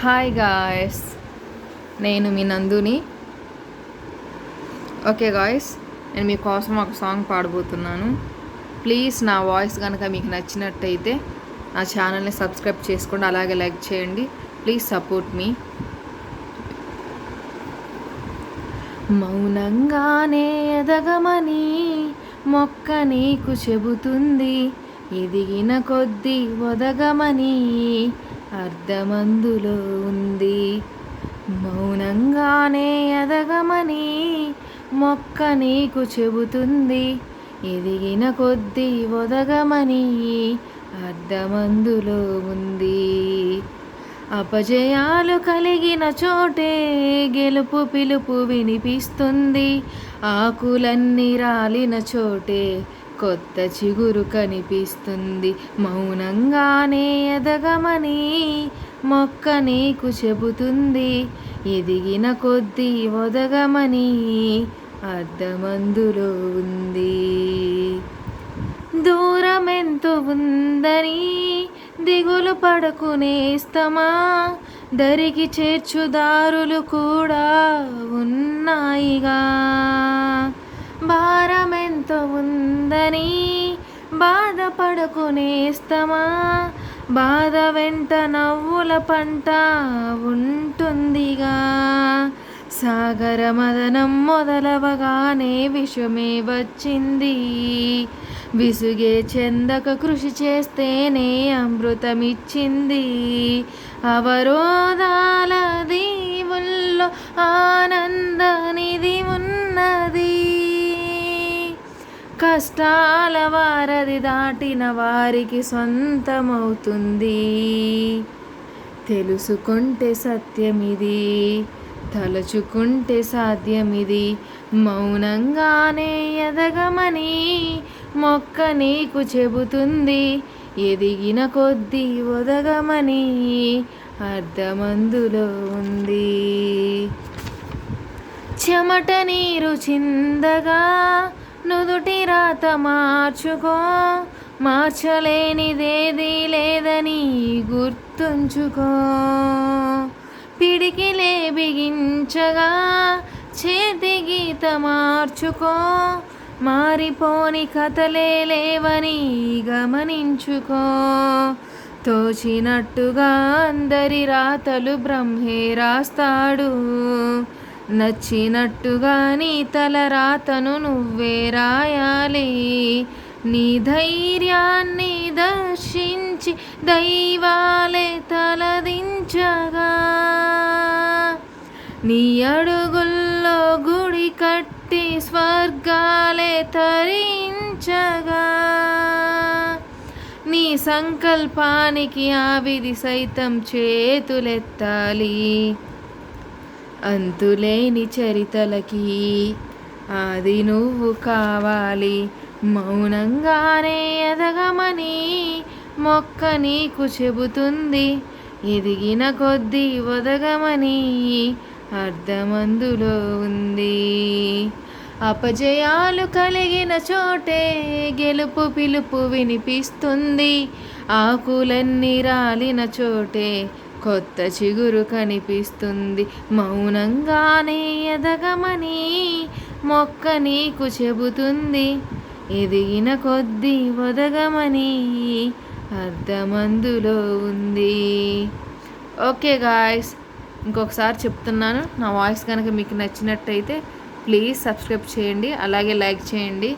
Hi guys, నేను మీ నందుని. Okay guys, నేను మీకోసం ఒక సాంగ్ పాడబోతున్నాను. ప్లీజ్ నా వాయిస్ కనుక మీకు నచ్చినట్టయితే నా ఛానల్ని సబ్స్క్రైబ్ చేసుకోండి, అలాగే లైక్ చేయండి. ప్లీజ్ సపోర్ట్ మీ. మౌనంగానే ఎదగమని మొక్క నీకు చెబుతుంది, ఎదిగిన కొద్దీ ఒదగమని అర్థమందులో ఉంది. మౌనంగానే ఎదగమని మొక్క నీకు చెబుతుంది, ఎదిగిన కొద్దీ ఒదగమని అర్థమందులో ఉంది. అపజయాలు కలిగిన చోటే గెలుపు పిలుపు వినిపిస్తుంది, ఆకులన్నీ రాలిన చోటే కొత్త చిగురు కనిపిస్తుంది. మౌనంగానే ఎదగమని మొక్క నీకు చెబుతుంది, ఎదిగిన కొద్దీ ఒదగమని అర్థమందులో ఉంది. దూరమెంతో ఉందని దిగులు పడకునేస్తమా, దరికి చేర్చుదారులు కూడా ఉన్నాయిగా. భారమెంతో ఉందని బాధపడకునేస్తమా, బాధ వెంట నవ్వుల పంట ఉంటుందిగా. సాగర మదనం మొదలవగానే విషమే వచ్చింది, విసుగే చెందక కృషి చేస్తేనే అమృతమిచ్చింది. అవరోధాల దీవుల్లో ఆనందనిది ఉన్నది, కష్టాల వారధి దాటిన వారికి సొంతమవుతుంది. తెలుసుకుంటే సత్యమిది, తలుచుకుంటే సాధ్యమిది. మౌనంగానే ఎదగమని మొక్క నీకు చెబుతుంది, ఎదిగిన కొద్దీ ఒదగమని అర్థమందులో ఉంది. చెమట నీరు చిందగా నుదుటి రాత మార్చుకో, మార్చలేనిదేదీ లేదని గుర్తుంచుకో. పిడికిలే బిగించగా చేతి గీత మార్చుకో, మారిపోని కథలే లేవని గమనించుకో. తోచినట్టుగా అందరి రాతలు బ్రహ్మే రాస్తాడు, నచ్చినట్టుగా నీ తల రాతను నువ్వే రాయాలి. నీ ధైర్యాన్ని దర్శించి దైవాలే తలదించగా, నీ అడుగుల్లో గుడి కట్టి స్వర్గాలే తరించగా. నీ సంకల్పానికి ఆ విధి సైతం చేతులెత్తాలి, అంతులేని చరితలకి ఆది నువ్వు కావాలి. మౌనంగానే ఎదగమని మొక్క నీకు చెబుతుంది, ఎదిగిన కొద్దీ ఒదగమని అర్థమందులో ఉంది. అపజయాలు కలిగిన చోటే గెలుపు పిలుపు వినిపిస్తుంది, ఆకులన్నీ రాలిన చోటే కొత్త చిగురు కనిపిస్తుంది. మౌనంగానే ఎదగమని మొక్క నీకు చెబుతుంది, ఎదిగిన కొద్దీ ఒదగమని అర్థమందులో ఉంది. ఓకే గాయ్స్, ఇంకొకసారి చెప్తున్నాను, నా వాయిస్ కనుక మీకు నచ్చినట్టయితే ప్లీజ్ సబ్స్క్రైబ్ చేయండి, అలాగే లైక్ చేయండి.